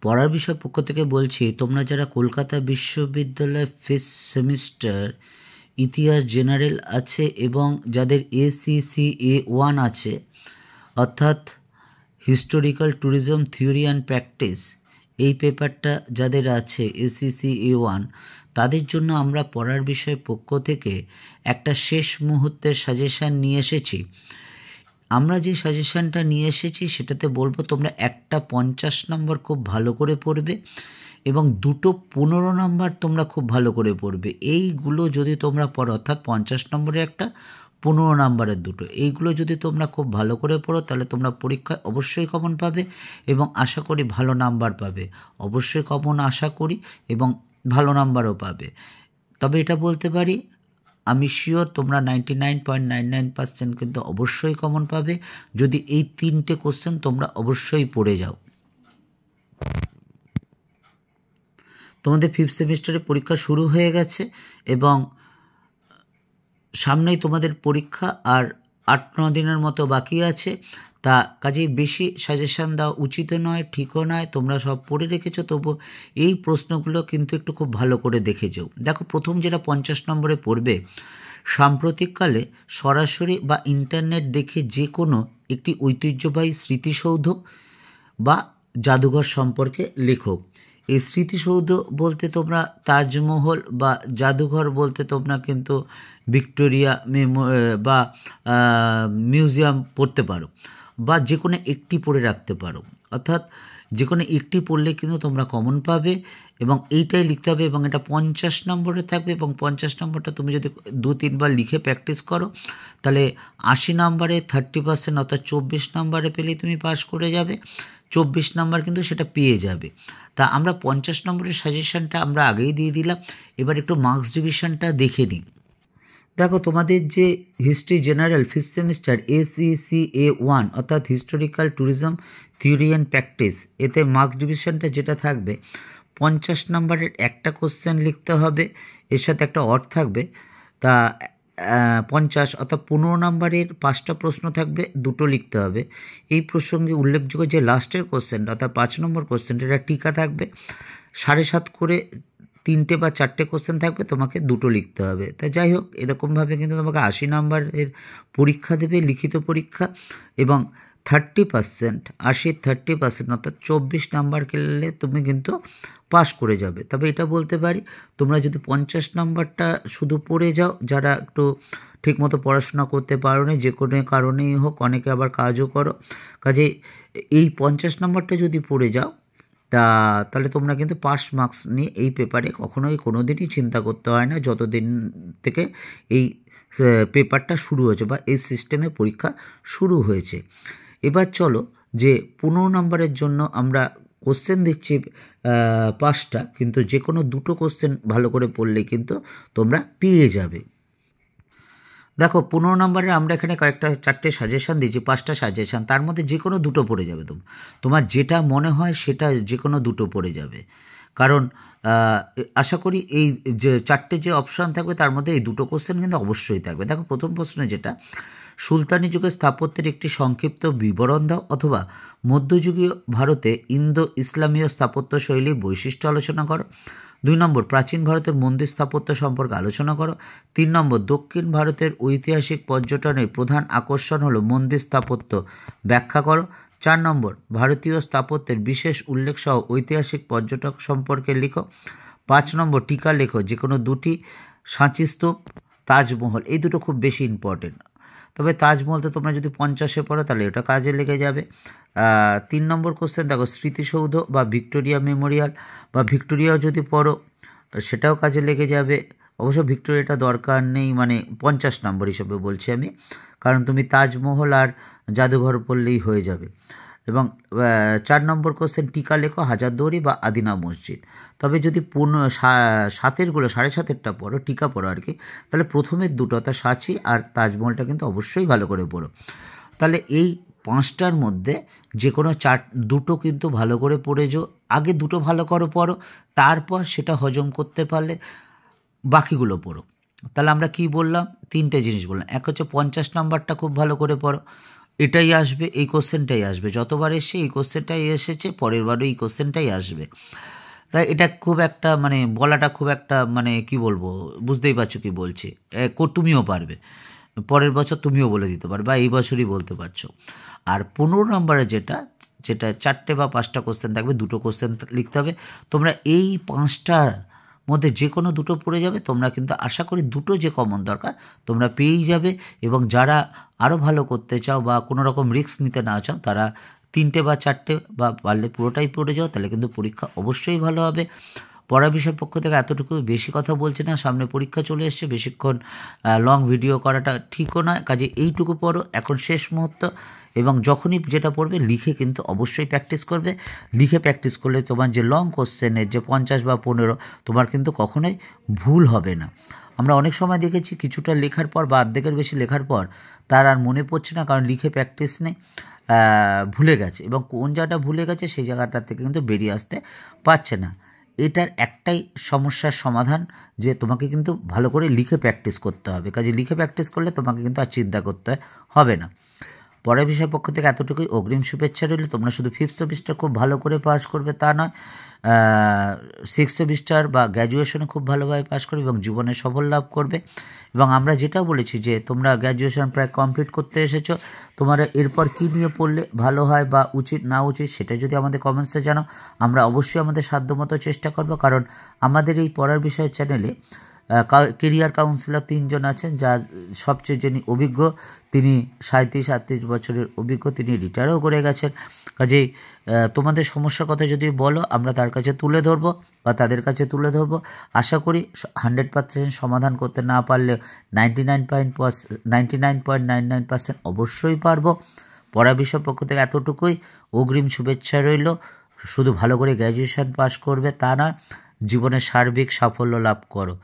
পড়ার বিষয় পক্ষ থেকে বলছি, তোমরা যারা কলকাতা বিশ্ববিদ্যালয় ফিফথ সেমিস্টার ইতিহাস জেনারেল আছে এবং যাদের ACCA1 আছে, অর্থাৎ historical tourism theory and practice, এই পেপারটা যাদের আছে ACCA1, তাদের জন্য আমরা পড়ার বিষয় পক্ষ থেকে একটা শেষ মুহূর্তের সাজেশান নিয়ে এসেছি। আমরা যে সাজেশানটা নিয়ে এসেছি সেটাতে বলবো তোমরা একটা 50 নম্বর খুব ভালো করে পড়বে এবং দুটো 15 নম্বর তোমরা খুব ভালো করে পড়বে। এইগুলো যদি তোমরা পড়ো, অর্থাৎ 50 নম্বরে একটা, 15 নম্বরের দুটো, এইগুলো যদি তোমরা খুব ভালো করে পড়ো তাহলে তোমরা পরীক্ষায় অবশ্যই কমন পাবে এবং আশা করি ভালো নাম্বার পাবে। অবশ্যই কমন আশা করি এবং ভালো নাম্বারও পাবে। তবে এটা বলতে পারি, আমি শিওর তোমরা 99.99% কিন্তু অবশ্যই কমন পাবে যদি এই 3টে কোশ্চেন তোমরা অবশ্যই পড়ে যাও। তোমাদের ফিফথ সেমিস্টারে পরীক্ষা শুরু হয়ে গেছে এবং সামনেই তোমাদের পরীক্ষা, আর 8-9 দিনের মতো বাকি আছে। তা কাজেই বেশি সাজেশান দেওয়া উচিত নয়, ঠিকও নয়। তোমরা সব পড়ে রেখেছো, তবু এই প্রশ্নগুলো কিন্তু একটু খুব ভালো করে দেখে যাও। দেখো, প্রথম যেটা 50 নম্বরে পড়বে, সাম্প্রতিককালে সরাসরি বা ইন্টারনেট দেখে যে কোনো একটি ঐতিহ্যবাহী স্মৃতিসৌধ বা জাদুঘর সম্পর্কে লেখো। এই স্মৃতিসৌধ বলতে তোমরা তাজমহল, বা জাদুঘর বলতে তোমরা কিন্তু ভিক্টোরিয়া বা মিউজিয়াম পড়তে পারো, বা যে কোনো একটি পড়ে রাখতে পারো। অর্থাৎ যে কোনো একটি পড়লে কিন্তু তোমরা কমন পাবে এবং এইটাই লিখতে হবে এবং এটা 50 নম্বরে থাকবে। এবং 50 নম্বরটা তুমি যদি 2-3 বার লিখে প্র্যাকটিস করো তাহলে 80 নম্বরে 30%, অর্থাৎ 24 নম্বরে পেলেই তুমি পাস করে যাবে। 24 নম্বর কিন্তু সেটা পেয়ে যাবে। তা আমরা 50 নম্বরের সাজেশানটা আমরা আগেই দিয়ে দিলাম। এবার একটু মার্কস ডিভিশনটা দেখে নিই। দেখো, তোমাদের যে history general fifth semester ACCA1, অর্থাৎ historical tourism theory and practice, এতে মার্কস ডিভিশনটা যেটা থাকবে, 50 নম্বরের একটা কোশ্চেন লিখতে হবে, এর সাথে একটা অড থাকবে। তা 50 অর্থাৎ 15 নম্বরের 5টা প্রশ্ন থাকবে, দুটো লিখতে হবে। এই প্রসঙ্গে উল্লেখযোগ্য যে লাস্টের কোশ্চেনটা, অর্থাৎ 5 নম্বর কোশ্চেনটা, এটা টিকা থাকবে। 7.5 করে 3টে বা 4টে কোশ্চেন থাকবে, তোমাকে দুটো লিখতে হবে। তা যাই হোক, এরকমভাবে কিন্তু তোমাকে 80 নম্বরের পরীক্ষা দেবে, লিখিত পরীক্ষা, এবং 30%, 30% অর্থাৎ 24 নাম্বার পেলে তুমি কিন্তু পাস করে যাবে। তবে এটা বলতে পারি, তোমরা যদি 50 নাম্বারটা শুধু পড়ে যাও, যারা একটু ঠিকমতো পড়াশোনা করতে পারো না, যে কোনো কারণেই হোক, অনেকে আবার কাজও করো, কাজে এই 50 নাম্বারটা যদি পড়ে যাও তাহলে তোমরা কিন্তু পাস মার্কস নিয়ে এই পেপারে কখনোই কোনো দিনই চিন্তা করতে হয় না, যতদিন থেকে এই পেপারটা শুরু হয়েছে বা এই সিস্টেমে পরীক্ষা শুরু হয়েছে। এবার চলো, যে 15 নম্বরের জন্য আমরা কোশ্চেন দিচ্ছি 5টা, কিন্তু যে কোনো দুটো কোশ্চেন ভালো করে পড়লেই কিন্তু তোমরা পেয়ে যাবে। দেখো, 15 নম্বরে আমরা এখানে কয়েকটা 4টে সাজেশান দিয়েছি, 5টা সাজেশান, তার মধ্যে যে কোনো দুটো পড়ে যাবে। তোমার যেটা মনে হয় সেটা যে কোনো দুটো পড়ে যাবে, কারণ আশা করি এই যে 4টে যে অপশান থাকবে তার মধ্যে এই দুটো কোশ্চেন কিন্তু অবশ্যই থাকবে। দেখো, প্রথম প্রশ্ন যেটা, সুলতানি যুগের স্থাপত্যের একটি সংক্ষিপ্ত বিবরণ দাও, অথবা মধ্যযুগীয় ভারতে ইন্দো ইসলামীয় স্থাপত্য শৈলীর বৈশিষ্ট্য আলোচনা করো। 2 নম্বর, প্রাচীন ভারতের মন্দির স্থাপত্য সম্পর্কে আলোচনা করো। 3 নম্বর, দক্ষিণ ভারতের ঐতিহাসিক পর্যটনের প্রধান আকর্ষণ হলো মন্দির স্থাপত্য, ব্যাখ্যা করো। 4 নম্বর, ভারতীয় স্থাপত্যের বিশেষ উল্লেখ সহ ঐতিহাসিক পর্যটক সম্পর্কে লিখো। 5 নম্বর, টিকা লেখো, যে কোনো দুটি, সাঁচি স্তূপ, তাজমহল, এই দুটো খুব বেশি ইম্পর্টেন্ট। তবে তাজমহলতে তোমরা যদি 50-এ পড়ো তাহলে এটা কাজে লেগে যাবে। 3 নম্বর কোশ্চেন দেখো, স্মৃতিসৌধ বা ভিক্টোরিয়া মেমোরিয়াল বা ভিক্টোরিয়াও যদি পড়ো সেটাও কাজে লেগে যাবে। অবশ্য ভিক্টোরিয়াটা দরকার নেই, মানে 50 নম্বর হিসেবে বলছি আমি, কারণ তুমি তাজমহল আর জাদুঘর পড়লেই হয়ে যাবে। এবং 4 নম্বর কোশ্চেন, টিকা লেখো, হাজারদুয়ারি বা আদিনা মসজিদ। তবে যদি 7-এরগুলো 7.5-এরটা পড়ো, টিকা পড়ো আর কি, তাহলে প্রথমের দুটো, অর্থাৎ সাঁচি আর তাজমহলটা কিন্তু অবশ্যই ভালো করে পড়ো। তাহলে এই 5টার মধ্যে যে কোনো দুটো কিন্তু ভালো করে পড়ে যাও। আগে দুটো ভালো করে পড়ো, তারপর সেটা হজম করতে পারলে বাকিগুলো পড়ো। তাহলে আমরা কি বললাম, 3টে জিনিস বললাম। এক হচ্ছে 50 নম্বরটা খুব ভালো করে পড়ো, এটাই আসবে, এই কোশ্চেনটাই আসবে, যতবার এসছে এই কোশ্চেনটাই এসেছে, পরের বারও এই কোশ্চেনটাই আসবে। তাই এটা খুব একটা মানে বলাটা খুব একটা মানে কি বলবো, বুঝতেই পারছো কি বলছি। তুমিও পারবে, পরের বছর তুমিও বলে দিতে পারবে, বা এই বছরই বলতে পারছো। আর 15 নম্বরে যেটা যেটা 4টে বা 5টা কোশ্চেন থাকবে, 2টো কোশ্চেন লিখতে হবে। তোমরা এই 5টার মধ্যে যে কোনো 2টো পড়ে যাবে, তোমরা কিন্তু আশা করি 2টো যে কমন দরকার তোমরা পেয়েই যাবে। এবং যারা আরও ভালো করতে চাও বা কোনো রকম রিস্ক নিতে না চাও, তারা 3টে বা 4টে বা পারলে পুরোটাই পড়ে যাও, তাহলে কিন্তু পরীক্ষা অবশ্যই ভালো হবে। পড়া বিষয়ের পক্ষ থেকে এতটুকু, বেশি কথা বলছি না, সামনে পরীক্ষা চলে এসছে, বেশিক্ষণ লং ভিডিও করাটা ঠিকও নয়, কাজে এইটুকু পড়ো, এখন শেষ মুহূর্ত। এবং যখনই যেটা পড়বে লিখে কিন্তু অবশ্যই প্র্যাকটিস করবে। লিখে প্র্যাকটিস করলে তোমার যে লং কোশ্চেনের যে 50 বা 15 তোমার কিন্তু কখনোই ভুল হবে না। আমরা অনেক সময় দেখেছি কিছুটা লেখার পর বা অর্ধেকের বেশি লেখার পর তার আর মনে পড়ছে না, কারণ লিখে প্র্যাকটিস নেই, ভুলে গেছে, এবং কোন জায়গাটা ভুলে গেছে সেই জায়গাটার থেকে কিন্তু বেরিয়ে আসতে পারছে না। এটার একটাই সমস্যার সমাধান, যে তোমাকে কিন্তু ভালো করে লিখে প্র্যাকটিস করতে হবে। কাজে লিখে প্র্যাকটিস করলে তোমাকে কিন্তু আর চিন্তা করতে হবে না। পরের বিষয়ের পক্ষ থেকে এতটুকুই, অগ্রিম শুভেচ্ছা রইল। তোমরা শুধু 5th সেমিস্টার খুব ভালো করে পাস করবে তা নয়, 6th সেমিস্টার বা গ্র্যাজুয়েশনে খুব ভালোভাবে পাস করবে এবং জীবনে সফল লাভ করবে। এবং আমরা যেটাও বলেছি যে তোমরা গ্র্যাজুয়েশন প্রায় কমপ্লিট করতে এসেছো, তোমরা এরপর কী নিয়ে পড়লে ভালো হয় বা উচিত না উচিত সেটা যদি আমাদের কমেন্টসে জানাও, আমরা অবশ্যই আমাদের সাধ্যমতো চেষ্টা করব। কারণ আমাদের এই পড়ার বিষয়ের চ্যানেলে কেরিয়ার কাউন্সিলর 3 জন আছেন, যার সবচেয়ে যিনি অভিজ্ঞ, তিনি 37-38 বছরের অভিজ্ঞ, তিনি রিটায়ারও করে গেছেন। কাজেই তোমাদের সমস্যার কথা যদি বলো, আমরা তার কাছে তুলে ধরবো বা তাদের কাছে তুলে ধরবো। আশা করি 100% সমাধান করতে না পারলেও 99.99% অবশ্যই পারবো। পড়া বিষয় পক্ষ থেকে এতটুকুই, অগ্রিম শুভেচ্ছা রইল। শুধু ভালো করে গ্র্যাজুয়েশন পাস করবে তা না, জীবনে সার্বিক সাফল্য লাভ করো।